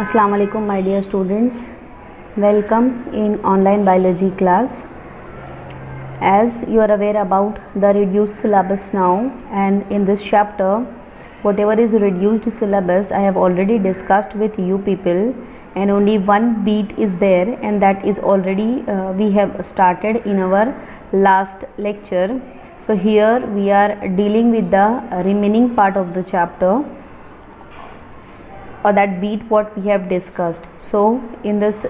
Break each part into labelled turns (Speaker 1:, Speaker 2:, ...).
Speaker 1: Assalamu alaikum my dear students, welcome in online biology class. As you are aware about the reduced syllabus now, and in this chapter whatever is reduced syllabus I have already discussed with you people, and only one beat is there, and that is already we have started in our last lecture. So here we are dealing with the remaining part of the chapter, or that beat what we have discussed. So in this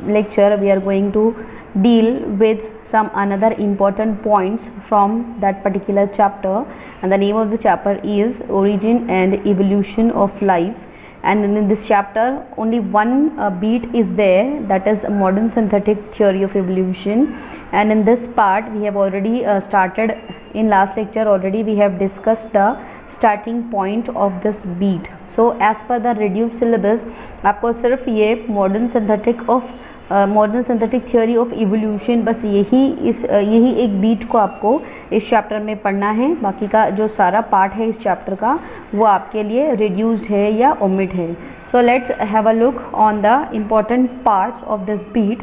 Speaker 1: lecture we are going to deal with some another important points from that particular chapter, and the name of the chapter is Origin and Evolution of Life. And in this chapter only one beat is there, that is modern synthetic theory of evolution. And in this part we have already started in last lecture, already we have discussed the starting point of this beat. So as per the reduced syllabus आपको सिर्फ ये modern synthetic theory of evolution बस यही एक beat को आपको इस chapter में पढ़ना है. बाकी का जो सारा पार्ट है इस चैप्टर का वो आपके लिए रिड्यूस्ड है या ओमिट है. So let's have a look on the important parts of this beat.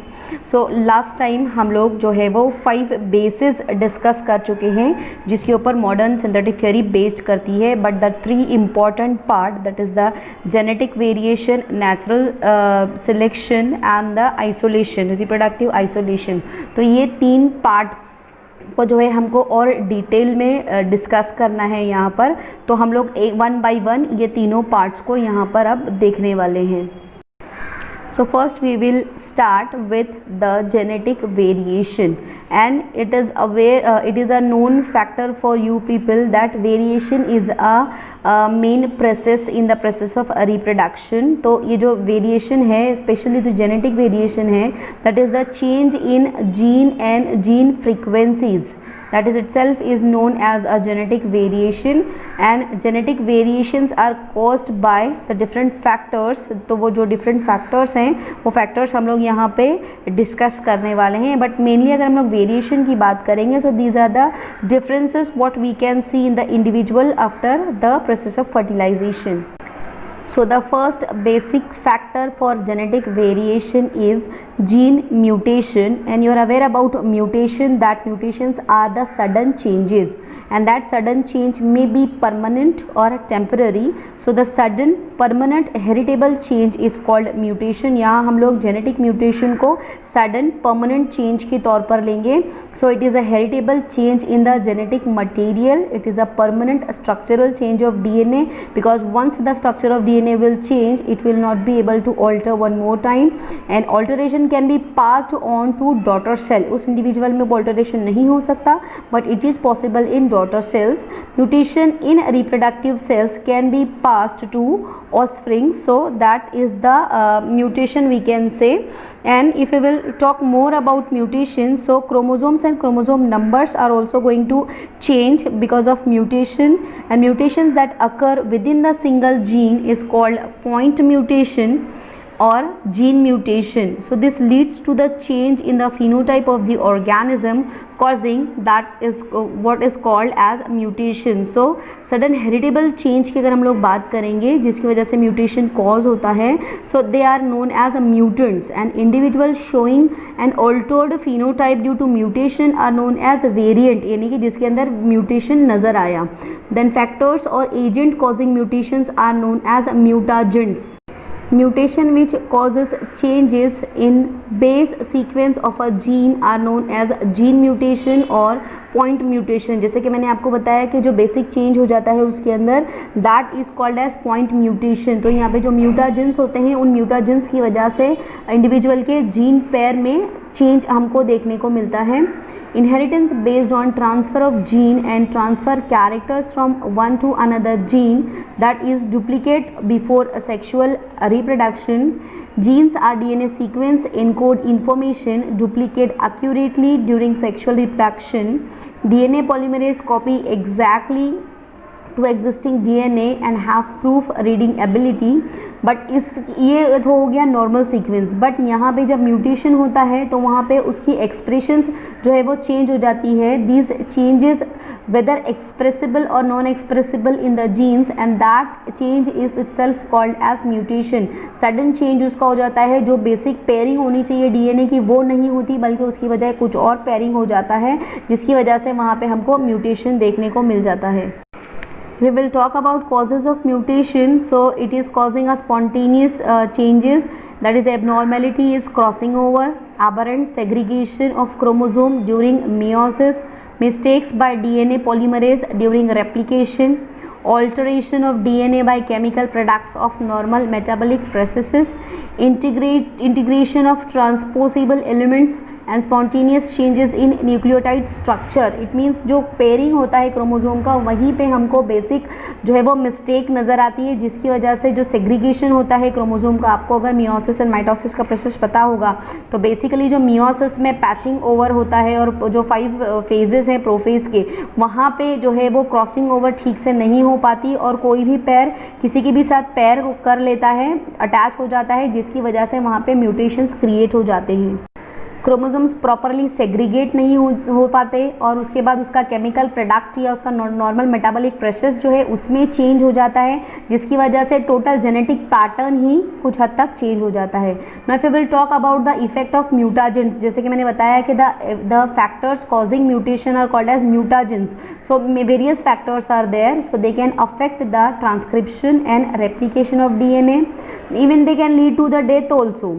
Speaker 1: So last time हम लोग जो है वो 5 बेसिस डिस्कस कर चुके हैं जिसके ऊपर मॉडर्न सिंथेटिक थ्योरी बेस्ड करती है. But the 3 important part, that is the genetic variation, natural selection and the isolation, reproductive isolation. तो ये 3 पार्ट को जो है हमको और डिटेल में डिस्कस करना है यहाँ पर. तो हम लोग 1 बाय 1 ये तीनों पार्ट्स को यहाँ पर अब देखने वाले हैं. So first we will start with the genetic variation, and it is a known factor for you people that variation is a main process in the process of reproduction. तो ये जो variation है, especially the genetic variation है, that is the change in gene and gene frequencies. That is itself is known as a genetic variation, and genetic variations are caused by the different factors. तो वो जो different factors हैं वो factors हम लोग यहाँ पे discuss करने वाले हैं. But mainly अगर हम लोग variation की बात करेंगे, so these are the differences what we can see in the individual after the process of fertilization. So the first basic factor for genetic variation is gene mutation, and you are aware about mutation, that mutations are the sudden changes, and that sudden change may be permanent or temporary. So the sudden permanent heritable change is called mutation. यहाँ हम लोग genetic mutation को sudden permanent change के तौर पर लेंगे. So it is a heritable change in the genetic material. It is a permanent structural change of DNA, because once the structure of DNA will change, it will not be able to alter one more time, and alteration can be passed on to daughter cell. उस individual में alteration नहीं हो सकता, but it is possible in daughter cells. Mutation in reproductive cells can be passed to offspring. So that is the mutation we can say. And if we will talk more about mutation, so chromosomes and chromosome numbers are also going to change because of mutation, and mutations that occur within the single gene is called point mutation or gene mutation. So this leads to the change in the phenotype of the organism, causing that is what is called as mutation. So sudden heritable change की अगर हम लोग बात करेंगे जिसकी वजह से mutation cause होता है, so they are known as mutants, and individuals showing an altered phenotype due to mutation are known as variant, यानी कि जिसके अंदर mutation नज़र आया. Then factors or agent causing mutations are known as mutagens. Mutation which causes changes in base sequence of a gene are known as gene mutation or point mutation. जैसे कि मैंने आपको बताया कि जो बेसिक चेंज हो जाता है उसके अंदर, that is called as point mutation. तो यहाँ पे जो म्यूटाजेंस होते हैं उन म्यूटाजेंस की वजह से इंडिविजुअल के जीन पेयर में चेंज हमको देखने को मिलता है. Inheritance based on transfer of gene and transfer characters from one to another gene, that is duplicate before a sexual reproduction. Genes are DNA sequence encode information, duplicate accurately during sexual reproduction. DNA polymerase copy exactly to existing DNA and have proof reading ability, but ये तो हो गया normal sequence. But यहाँ पे जब mutation होता है तो वहाँ पे उसकी एक्सप्रेशंस जो है वो चेंज हो जाती है। दीज चेंजेस वेदर एक्सप्रेसिबल और non expressible in the genes and that change is itself called as mutation. Sudden change उसका हो जाता है, जो बेसिक पेयरिंग होनी चाहिए डीएनए की वो नहीं होती, बल्कि उसकी बजाय कुछ और पेयरिंग हो जाता है, जिसकी वजह से वहाँ पे हमको म्यूटेशन देखने को मिल जाता है। We will talk about causes of mutation. So it is causing a spontaneous changes, that is abnormality is crossing over, aberrant segregation of chromosome during meiosis, mistakes by DNA polymerase during replication, alteration of DNA by chemical products of normal metabolic processes, integration of transposable elements and spontaneous changes in nucleotide structure. It means जो pairing होता है chromosome का, वहीं पे हमको basic जो है वो मिस्टेक नज़र आती है, जिसकी वजह से जो सेग्रीगेशन होता है क्रोमोसोम का, आपको अगर मियोसिस एंड माइटोसिस का प्रोसेस पता होगा तो बेसिकली जो मियोसिस में पैचिंग ओवर होता है और जो 5 फेजेस हैं प्रोफेज के, वहाँ पे जो है वो क्रॉसिंग ओवर ठीक से नहीं हो पाती और कोई भी पैर किसी के भी साथ पैर कर लेता है, अटैच हो जाता है, जिसकी वजह से वहाँ पे म्यूटेशंस क्रिएट हो जाते हैं। क्रोमोसोम्स प्रॉपरली सेग्रीगेट नहीं हो पाते और उसके बाद उसका केमिकल प्रोडक्ट या उसका नॉर्मल मेटाबॉलिक प्रोसेस जो है उसमें चेंज हो जाता है, जिसकी वजह से टोटल जेनेटिक पैटर्न ही कुछ हद तक चेंज हो जाता है। Now if we will talk about the effect of mutagens, जैसे कि मैंने बताया कि the factors causing mutation are called as mutagens. So various factors are there, so they can affect the transcription and replication of DNA, even they can lead to the death also,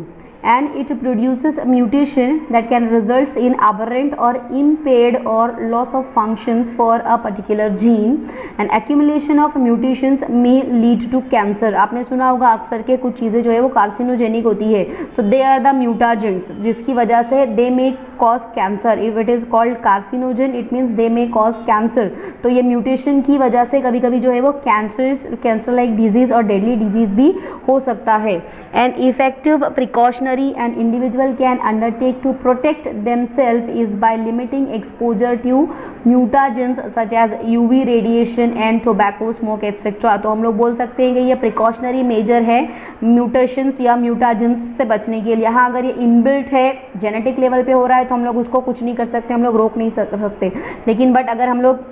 Speaker 1: and it produces a mutation that can result in aberrant or impaired or loss of functions for a particular gene, and accumulation of mutations may lead to cancer। आपने सुना होगा अक्सर के कुछ चीज़ें जो है वो कार्सिनोजेनिक होती है, so they are the mutagens, जिसकी वजह से they may cause cancer। if it is called carcinogen it means they may cause cancer। तो ये म्यूटेशन की वजह से कभी कभी जो है वो कैंसर लाइक डिजीज़ और डेडली डिजीज़ भी हो सकता है। And effective precautionary an individual can undertake to protect themselves is by limiting exposure to mutagens such as UV radiation and tobacco smoke etc। तो हम लोग बोल सकते हैं कि ये प्रिकॉशनरी मेजर है म्यूटेशंस या म्यूटाजेंस से बचने के लिए। हाँ, अगर ये इनबिल्ट है, जेनेटिक लेवल पे हो रहा है तो हम लोग उसको कुछ नहीं कर सकते, हम लोग रोक नहीं सकते, लेकिन बट अगर हम लोग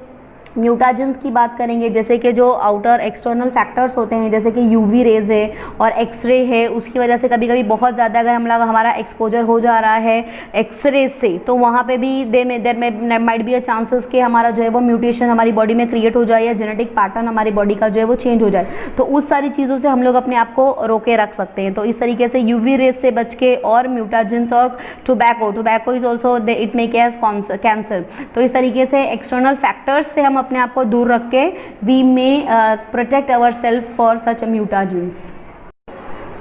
Speaker 1: म्यूटाजेंस की बात करेंगे, जैसे कि जो आउटर एक्सटर्नल फैक्टर्स होते हैं, जैसे कि यूवी रेज है और एक्सरे है, उसकी वजह से कभी कभी बहुत ज़्यादा अगर हम लोग हमारा एक्सपोजर हो जा रहा है एक्सरे से, तो वहाँ पे भी देर में माइट बी अ चांसेस कि हमारा जो है वो म्यूटेशन हमारी बॉडी में क्रिएट हो जाए या जेनेटिक पैटर्न हमारी बॉडी का जो है वो चेंज हो जाए। तो उस सारी चीज़ों से हम लोग अपने आप को रोके रख सकते हैं। तो इस तरीके से यूवी रेज से बच के, और म्यूटाजेंस और tobacco is also it may cause cancer. तो इस तरीके से एक्सटर्नल फैक्टर्स से हम अपने आप को दूर रख के we may protect our self for such mutagens.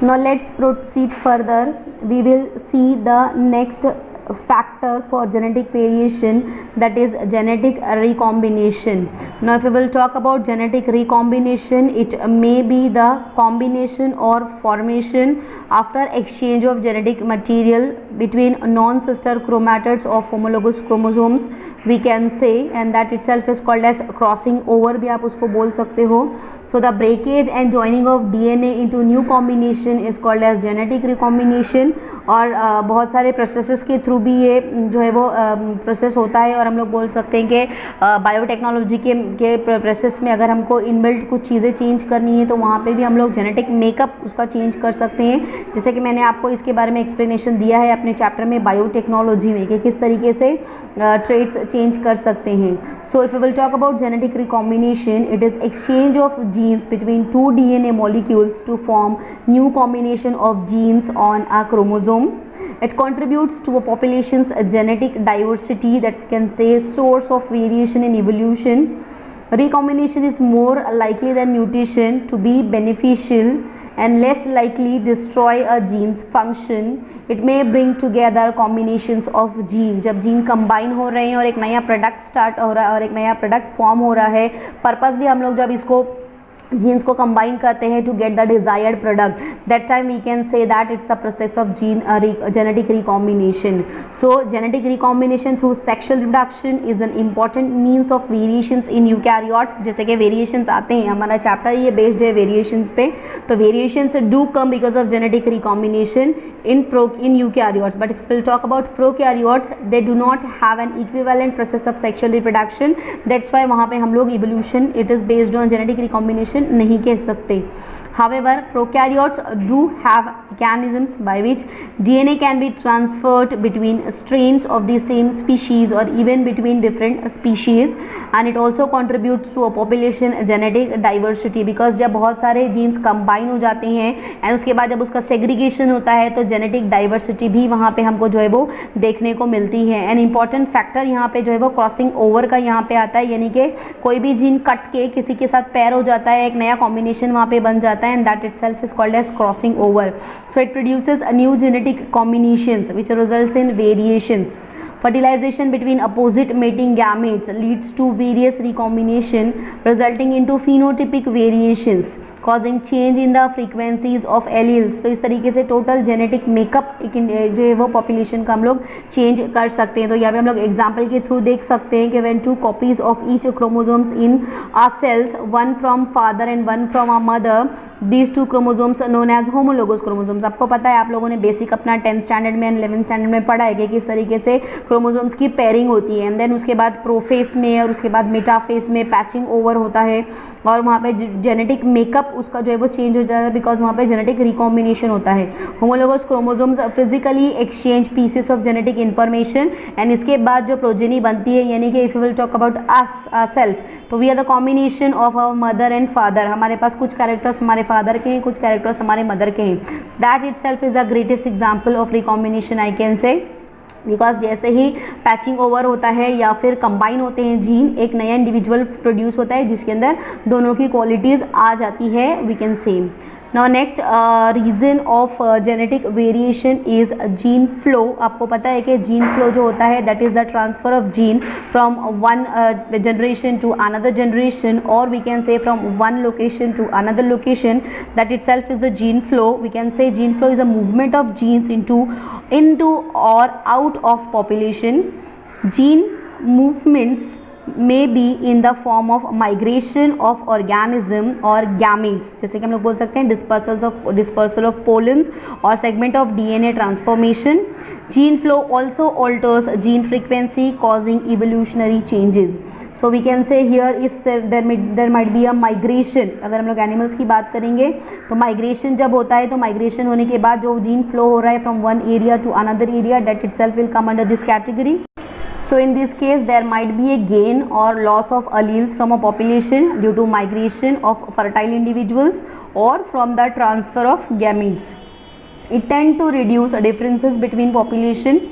Speaker 1: Now let's proceed further, we will see the next factor for genetic variation, that is genetic recombination. Now if we will talk about genetic recombination, it may be the combination or formation after exchange of genetic material between non-sister chromatids of homologous chromosomes, we can say, and that itself is called as crossing over भी आप उसको बोल सकते हो। So the breakage and joining of DNA into new combination is called as genetic recombination। और बहुत सारे processes के थ्रू भी ये जो है वो प्रोसेस होता है, और हम लोग बोल सकते हैं कि बायोटेक्नोलॉजी के प्रोसेस में अगर हमको इनबिल्ट कुछ चीज़ें चेंज करनी है तो वहाँ पे भी हम लोग जेनेटिक मेकअप उसका चेंज कर सकते हैं, जैसे कि मैंने आपको इसके बारे में एक्सप्लेनेशन दिया है अपने चैप्टर में बायोटेक्नोलॉजी में कि किस तरीके से ट्रेट्स चेंज कर सकते हैं। So if we will talk about genetic recombination, it is exchange of genes between 2 DNA molecules to form new combination of genes on a chromosome। It contributes to a population's genetic diversity, that can say source of variation in evolution। Recombination is more likely than mutation to be beneficial and less likely destroy a gene's function। It may bring together combinations of genes। जब gene combine हो रहे हैं और एक नया product start हो रहा है और एक नया प्रोडक्ट फॉर्म हो रहा है, पर्पसली हम लोग जब इसको जीन्स को कंबाइन करते हैं to get the desired product, that time we can say that it's a process of genetic recombination. So genetic recombination through sexual reproduction is an important means of variations in eukaryotes. जैसे कि variations आते हैं, हमारा chapter ये based है variations पे, तो variations do come because of genetic recombination in eukaryotes. But if we'll talk about prokaryotes, they do not have an equivalent process of sexual reproduction. That's why वहाँ पे हम लोग evolution it is based on genetic recombination नहीं कह सकते. However, prokaryotes do have mechanisms by which DNA can be transferred between strains of the same species or even between different species, and it also contributes to a population genetic diversity because जब बहुत सारे genes combine हो जाते हैं and उसके बाद जब उसका segregation होता है तो genetic diversity भी वहाँ पे हमको जो है वो देखने को मिलती है. An important factor यहाँ पे जो है वो crossing over का यहाँ पे आता है, यानी कि कोई भी जीन कट के किसी के साथ पैर हो जाता है, एक नया कॉम्बिनेशन वहाँ पे बन जाता है, and that itself is called as crossing over. So it produces a new genetic combinations which results in variations. Fertilization between opposite mating gametes leads to various recombination resulting into phenotypic variations causing change in the frequencies of alleles. तो इस तरीके से total genetic makeup जो है वो population का हम लोग चेंज कर सकते हैं. तो यहाँ पे हम लोग एग्जाम्पल के थ्रू देख सकते हैं कि when two copies of each chromosomes in our cells, one from father and one from our mother, these two chromosomes are known as homologous chromosomes. आपको पता है, आप लोगों ने बेसिक अपना 10th स्टैंडर्ड में 11th स्टैंडर्ड में पढ़ा है कि किस तरीके से क्रोमोसोम्स की पेयरिंग होती है, एंड देन उसके बाद प्रोफेस में और उसके बाद मेटाफेस में पैचिंग ओवर होता है और वहाँ पे जेनेटिक मेकअप उसका जो है वो चेंज हो जाता है बिकॉज वहाँ पे जेनेटिक रिकॉम्बिनेशन होता है. Homologous chromosomes physically exchange pieces of genetic information and इसके बाद जो प्रोजेनी बनती है, यानी कि if you will talk about us self, तो we are the combination of our mother and father. हमारे पास कुछ कैरेक्टर्स हमारे फादर के हैं, कुछ कैरेक्टर्स हमारे मदर के हैं. That itself is the greatest example of recombination I can say, because जैसे ही पैचिंग ओवर होता है या फिर कंबाइन होते हैं जीन, एक नया इंडिविजुअल प्रोड्यूस होता है जिसके अंदर दोनों की क्वालिटीज़ आ जाती है, we can say. Now next reason of genetic variation is gene flow. आपको पता है कि जीन फ्लो जो होता है that is the transfer of gene from one generation to another generation, और we can say from one location to another location. That itself is the gene flow. We can say gene flow is a movement of genes into or out of population. Gene movements may be in the form of migration of organism or gametes, जैसे कि हम लोग बोल सकते हैं dispersal of pollens or segment of DNA transformation. Gene flow also alters gene frequency causing evolutionary changes. So we can say here if there might be a migration. अगर हम लोग एनिमल्स की बात करेंगे तो माइग्रेशन जब होता है तो माइग्रेशन होने के बाद जो जीन फ्लो हो रहा है from one area to another area, that itself will come under this category. So in this case there might be a gain or loss of alleles from a population due to migration of fertile individuals or from the transfer of gametes. It tends to reduce differences between population,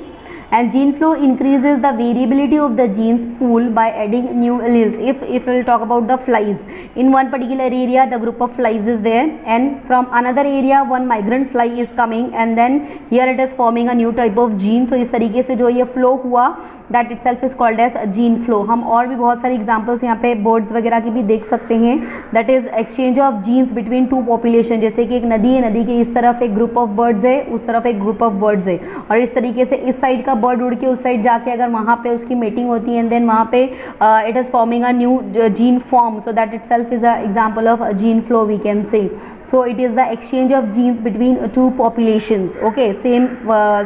Speaker 1: and gene flow increases the variability of the genes pool by adding new alleles. If we'll talk about the flies, in one particular area the group of flies is there, and from another area one migrant fly is coming, and then here it is forming a new type of gene. तो इस तरीके से जो ये flow हुआ that itself is called as gene flow. हम और भी बहुत सारी examples यहाँ पे birds वगैरह की भी देख सकते हैं. that is exchange of genes between two population. जैसे कि एक नदी है, नदी के इस तरफ एक group of birds है, उस तरफ एक group of birds है, और इस तरीके से इस साइड का बर्ड उड़ के उस साइड जाके अगर वहाँ पे उसकी मेटिंग होती है, एंड देन वहाँ पे it is forming a new gene form. So that itself is a example of gene flow we can say. So it is the exchange of genes between two populations. Okay, same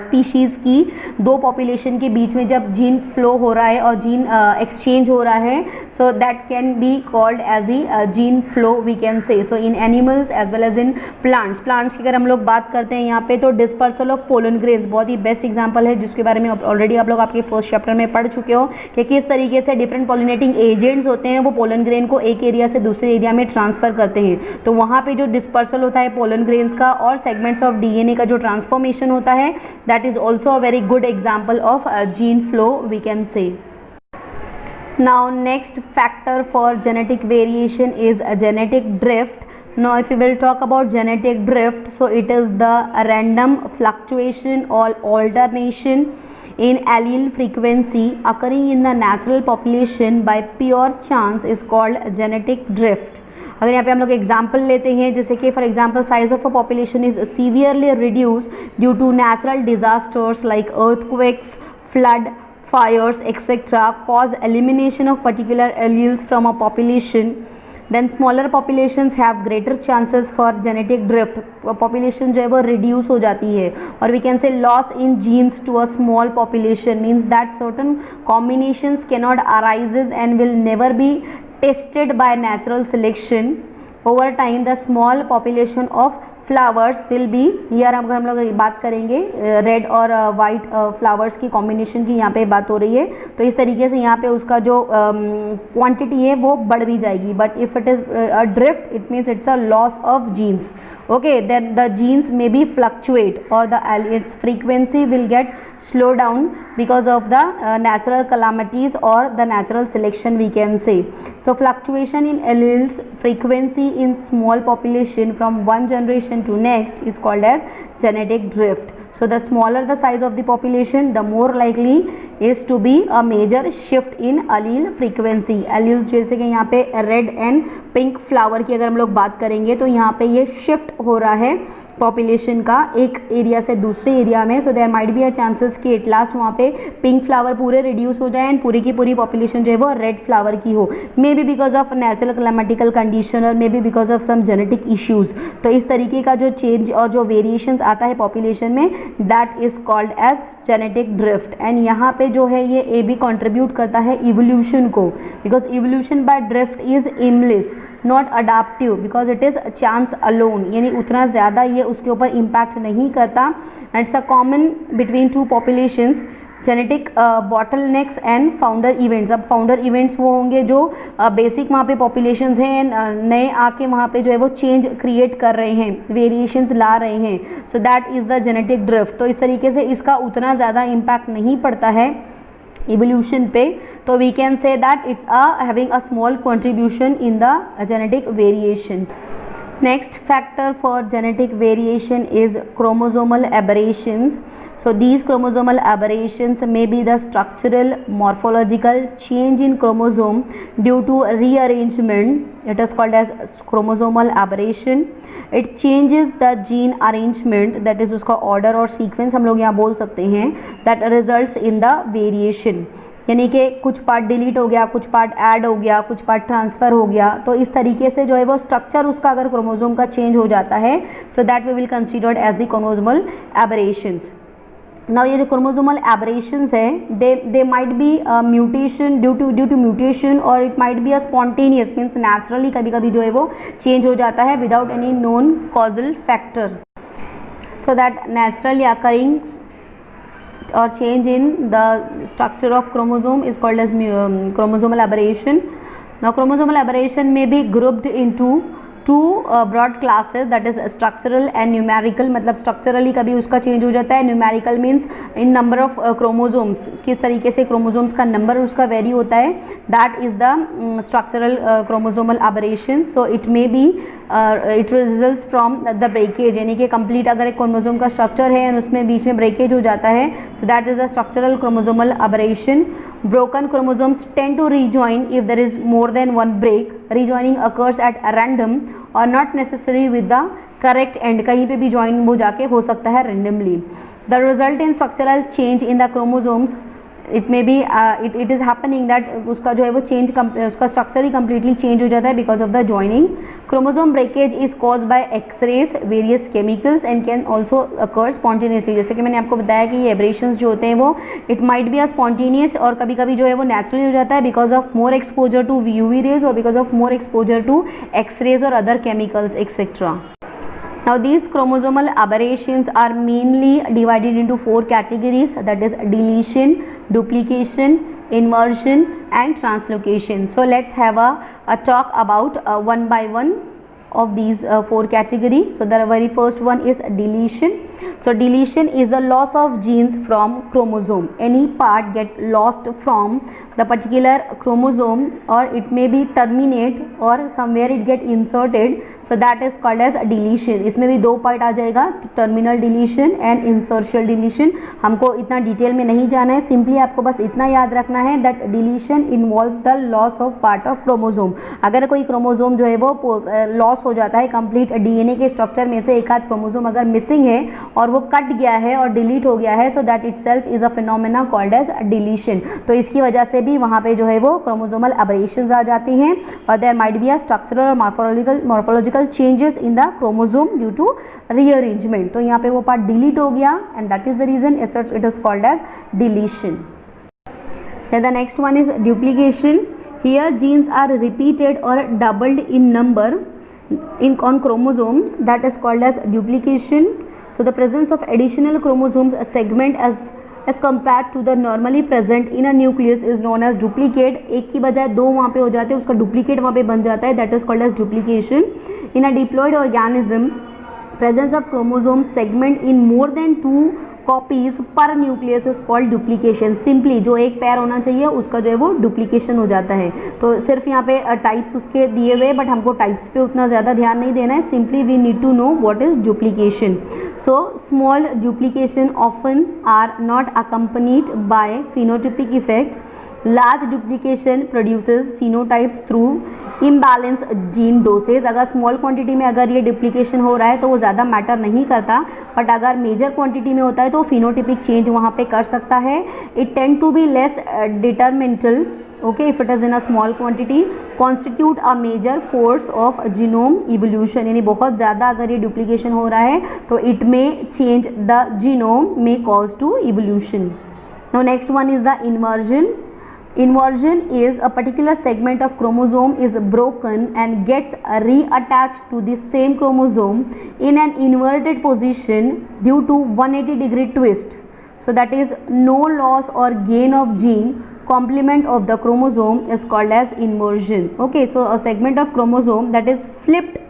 Speaker 1: species की दो population के बीच में जब gene flow हो रहा है और gene exchange हो रहा है, so that can be called as a gene flow we can say. So in animals as well as in plants की अगर हम लोग बात करते हैं यहाँ पे, तो डिस्पर्सल ऑफ पोलन ग्रेन्स बहुत ही बेस्ट एग्जाम्पल है जिसके बारे में ऑलरेडी आप लोग आपके फर्स्ट चैप्टर में पढ़ चुके हो कि किस तरीके से डिफरेंट पॉलिनेटिंग एजेंट्स होते हैं वो पोलन ग्रेन को एक एरिया से दूसरे एरिया में ट्रांसफर करते हैं. तो वहाँ पे जो डिस्पर्सल होता है पोलन ग्रेन्स का और सेगमेंट्स ऑफ डीएनए का जो ट्रांसफॉर्मेशन होता है, that is also a very good example of gene flow we can say. Now next factor for genetic variation is a genetic drift. Now if we will talk about genetic drift, so it is the random fluctuation or alternation in allele frequency occurring in the natural population by pure chance is called genetic drift. अगर यहाँ पे हम लोग example लेते हैं, जैसे कि for example size of a population is severely reduce due to natural disasters like earthquakes, flood, fires, etc. cause elimination of particular alleles from a population, then smaller populations have greater chances for genetic drift. population जो है वो reduce हो जाती है, और we can say loss in genes to a small population means that certain combinations cannot arises and will never be tested by natural selection. over time the small population of flowers will be, यार अगर हम लोग बात करेंगे red और white flowers की combination की यहाँ पे बात हो रही है, तो इस तरीके से यहाँ पे उसका जो क्वांटिटी है वो बढ़ भी जाएगी. But if it is a drift it means it's a loss of genes. okay, then the genes may be fluctuate or the its frequency will get slow down because of the natural calamities or the natural selection we can say. So fluctuation in alleles frequency in small population from one generation to next is called as genetic drift. So the smaller the size of the population, the more likely is to be a major shift in allele frequency. alleles जैसे कि यहाँ पे red and pink flower की अगर हम लोग बात करेंगे तो यहाँ पे ये शिफ्ट हो रहा है पॉपुलेशन का एक एरिया से दूसरे एरिया में. So there might be a chances कि एट लास्ट वहाँ पे पिंक फ्लावर पूरे रिड्यूस हो जाए एंड पूरी की पूरी पॉपुलेशन जो है वो रेड फ्लावर की हो, may be because of natural climatical condition और may be because of some genetic issues. तो इस तरीके का जो चेंज और जो वेरिएशंस आता है पॉपुलेशन में, that is called as genetic drift. And यहाँ पे जो है ये ए भी कॉन्ट्रीब्यूट करता है इवोल्यूशन को, because evolution bye drift is aimless not adaptive because it is chance alone, यानी उतना ज़्यादा ये उसके ऊपर इम्पैक्ट नहीं करता. It's a common between two populations genetic bottlenecks and founder events. अब फाउंडर इवेंट्स वो होंगे जो बेसिक वहाँ पे पॉपुलेशंस हैं, नए आके वहाँ पे जो है वो चेंज क्रिएट कर रहे हैं, वेरिएशंस ला रहे हैं. So that is the genetic drift. तो इस तरीके से इसका उतना ज़्यादा इम्पैक्ट नहीं पड़ता है इवोल्यूशन पे. तो we can say that it's having a small contribution in the genetic variations. Next factor for genetic variation is chromosomal aberrations. So these chromosomal aberrations may be the structural morphological change in chromosome due to rearrangement. It is called as chromosomal aberration. It changes the gene arrangement, that is उसका order और sequence हम लोग यहाँ बोल सकते हैं, that results in the variation. यानी कि कुछ पार्ट डिलीट हो गया, कुछ पार्ट ऐड हो गया, कुछ पार्ट ट्रांसफ़र हो गया. तो इस तरीके से जो है वो स्ट्रक्चर उसका अगर क्रोमोसोम का चेंज हो जाता है, so that we will considered as the chromosomal aberrations. Now ये जो क्रोमोसोमल एबरेशंस है, they might be mutation due to mutation, और it might be a spontaneous means naturally कभी कभी जो है वो चेंज हो जाता है without any known causal factor. So that naturally occurring or change in the structure of chromosome is called as chromosomal aberration. Now chromosomal aberration may be grouped into two broad classes, that is structural and numerical. मतलब structurally कभी उसका change हो जाता है, numerical means in number of chromosomes, किस तरीके से chromosomes का number उसका vary होता है, that is the structural chromosomal aberration. So it may be it results from the breakage, यानी कि complete अगर एक chromosome का structure है और उसमें बीच में breakage हो जाता है, so that is the structural chromosomal aberration. Broken chromosomes tend to rejoin if there is more than one break. Rejoining occurs at random or not necessary with the correct end. कहीं पे भी join हो जाके हो सकता है randomly. The result in structural change in the chromosomes, it may be it is happening that उसका जो है वो change उसका structure ही completely change हो जाता है because of the joining. Chromosome breakage is caused by X-rays, various chemicals and can also occur spontaneously. जैसे कि मैंने आपको बताया कि ये aberrations जो होते हैं वो it might be a spontaneous और कभी कभी जो है वो naturally हो जाता है because of more exposure to UV rays or because of more exposure to X-rays or other chemicals etc. Now these chromosomal aberrations are mainly divided into 4 categories, that is deletion, duplication, inversion and translocation. So let's have a talk about one by one of these 4 categories. So the very first one is deletion. So deletion is the loss of genes from chromosome, any part get lost from the particular chromosome और it may be terminate और somewhere it get inserted, so that is called as deletion. इसमें भी दो part आ जाएगा, terminal deletion and insertional deletion. हमको इतना detail में नहीं जाना है, सिंपली आपको बस इतना याद रखना है that deletion involve the loss of part of chromosome. अगर कोई क्रोमोसोम जो है वो लॉस हो जाता है, कंप्लीट डीएनए के स्ट्रक्चर में से एक आध क्रोमोसोम अगर मिसिंग है और वो कट गया है और डिलीट हो गया है, so that itself is a phenomena called as deletion. तो इसकी वजह से भी वहाँ पे जो है वो क्रोमोसोमल अबरेशंस आ जाती हैं और there might be a structural और morphological changes in the chromosome due to rearrangement. तो यहाँ पे वो पार्ट डिलीट हो गया and that is the reason it is called as deletion. Then the next one is duplication. Here genes are repeated or doubled in number on chromosome, that is called as duplication. So the presence of additional chromosomes segment as compared to the normally present in a nucleus is known as duplicate. एक की बजाय दो वहाँ पे हो जाते हैं, उसका डुप्लीकेट वहाँ पे बन जाता है, that is called as duplication. In a diploid organism, presence of chromosome segment in more than 2 copies पर nucleus is called duplication. Simply जो एक पैर होना चाहिए उसका जो है वो डुप्लीकेशन हो जाता है। तो सिर्फ यहाँ पे टाइप्स उसके दिए हुए, बट हमको टाइप्स पे उतना ज़्यादा ध्यान नहीं देना है, simply we need to know what is duplication. So small duplication often are not accompanied by phenotypic effect. Large duplication produces phenotypes through imbalance gene dosage. अगर स्मॉल क्वांटिटी में अगर ये डुप्लीकेशन हो रहा है तो वो ज़्यादा मैटर नहीं करता, बट अगर मेजर क्वांटिटी में होता है तो फिनोटिपिक चेंज वहाँ पे कर सकता है। It tend to be less detrimental, okay, if it is in a small quantity, constitute a major force of genome evolution। यानी बहुत ज़्यादा अगर ये डुप्लीकेशन हो रहा है तो it may change the genome, may cause to evolution। Now next one is the inversion. Inversion is a particular segment of chromosome is broken and gets reattached to the same chromosome in an inverted position due to 180-degree twist. So that is no loss or gain of gene complement of the chromosome is called as inversion. Okay, so a segment of chromosome that is flipped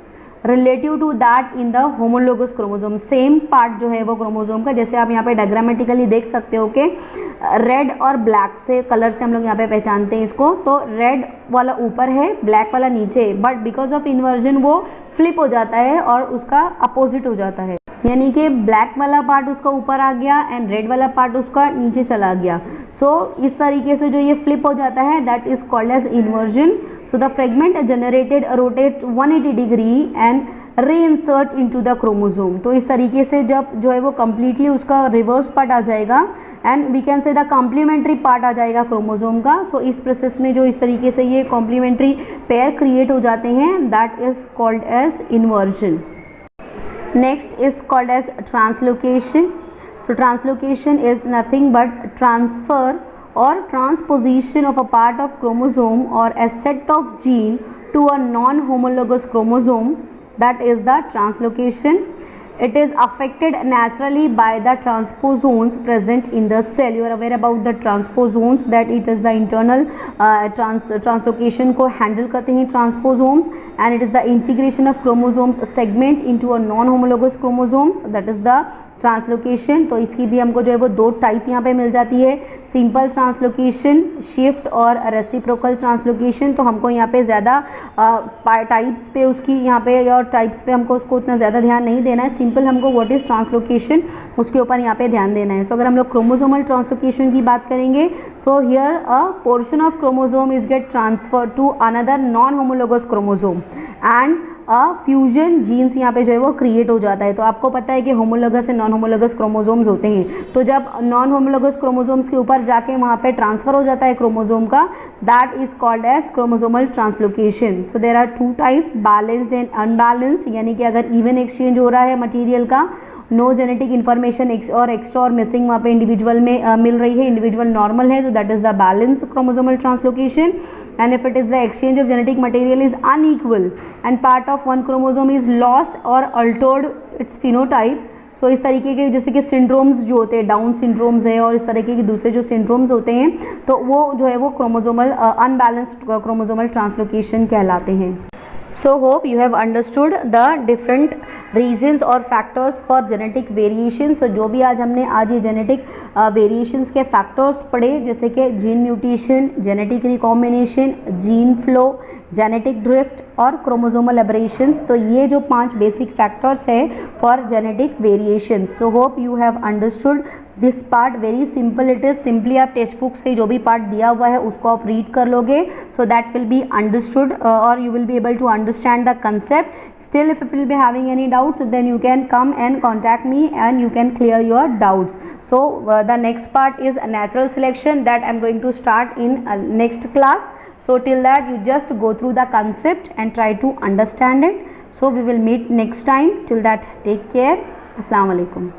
Speaker 1: relative to that in the homologous chromosome. Same part जो है वो chromosome का, जैसे आप यहाँ पे diagrammatically देख सकते हो कि रेड और ब्लैक से कलर से हम लोग यहाँ पे पहचानते हैं इसको। तो रेड वाला ऊपर है, ब्लैक वाला नीचे, बट बिकॉज ऑफ इन्वर्जन वो फ्लिप हो जाता है और उसका अपोजिट हो जाता है, यानी कि ब्लैक वाला पार्ट उसका ऊपर आ गया एंड रेड वाला पार्ट उसका नीचे चला गया। सो इस तरीके से जो ये फ्लिप हो जाता है that is called as inversion. So the fragment generated rotate 180 degree and reinsert into the chromosome. तो इस तरीके से जब जो है वो कम्प्लीटली उसका रिवर्स पार्ट आ जाएगा and we can say the complementary part आ जाएगा क्रोमोसोम का। सो इस प्रोसेस में जो इस तरीके से ये कॉम्प्लीमेंट्री पेयर क्रिएट हो जाते हैं that is called as inversion. Next is called as translocation. So translocation is nothing but transfer or transposition of a part of chromosome or a set of gene to a non-homologous chromosome. That is the translocation. It is affected naturally by the transposons present in the cell. You are aware about the transposons, that it is the internal translocation को handle करते हैं transposons, and it is the integration of chromosomes segment into a non-homologous chromosomes, that is the translocation. तो इसकी भी हमको जो है वो दो टाइप यहाँ पे मिल जाती है, सिंपल ट्रांसलोकेशन शिफ्ट और रेसिप्रोकल ट्रांसलोकेशन। तो हमको यहाँ पे ज़्यादा टाइप्स पे उसकी यहाँ पे और टाइप्स पे हमको उसको उतना ज़्यादा ध्यान नहीं देना है, सिंपल हमको व्हाट इज़ ट्रांसलोकेशन उसके ऊपर यहाँ पे ध्यान देना है। सो अगर हम लोग क्रोमोसोमल ट्रांसलोकेशन की बात करेंगे, so here a portion of chromosome is get transfer to another non homologous chromosome and fusion genes यहाँ पे जो है वो क्रिएट हो जाता है। तो आपको पता है कि homologous and non homologous chromosomes होते हैं, तो जब नॉन होमोलोगस क्रोमोसोम्स के ऊपर जाके वहाँ पे ट्रांसफर हो जाता है क्रोमोसोम का, that is called as chromosomal translocation. So there are two types, balanced and unbalanced, यानी कि अगर इवन एक्सचेंज हो रहा है मटीरियल का, नो जेनेटिक इन्फॉर्मेशन और एक्स्ट्रा और मिसिंग वहाँ पे इंडिविजुअल में मिल रही है, इंडिविजुअल नॉर्मल है, so that is the balance chromosomal translocation. And if it is the exchange of genetic material is unequal and part of one chromosome is loss और Altered it's phenotype. सो इस तरीके के जैसे कि सिंड्रोम्स जो होते हैं, डाउन सिंड्रोम्स है और इस तरीके के दूसरे जो सिंड्रोम्स होते हैं, तो वो जो है वो क्रोमोसोमल अनबैलेंस्ड क्रोमोसोमल ट्रांसलोकेशन कहलाते हैं। So hope you have understood the different reasons और factors for genetic variation. So जो भी आज हमने ये genetic variations के factors पढ़े, जैसे कि gene mutation, genetic recombination, gene flow, genetic drift और chromosomal aberrations. तो ये जो 5 basic factors है for genetic variations. So hope you have understood this part. Very simple it is. Simply आप टेक्स्ट बुक से जो भी पार्ट दिया हुआ है उसको आप रीड कर लोगे, so that will be understood और you will be able to understand the concept. Still if you will be having any doubts then you can come and contact me and you can clear your doubts. So the next part is natural selection that I am going to start in next class. So till that you just go through the concept and try to understand it. So we will meet next time. Till that, take care. Assalamu alaikum.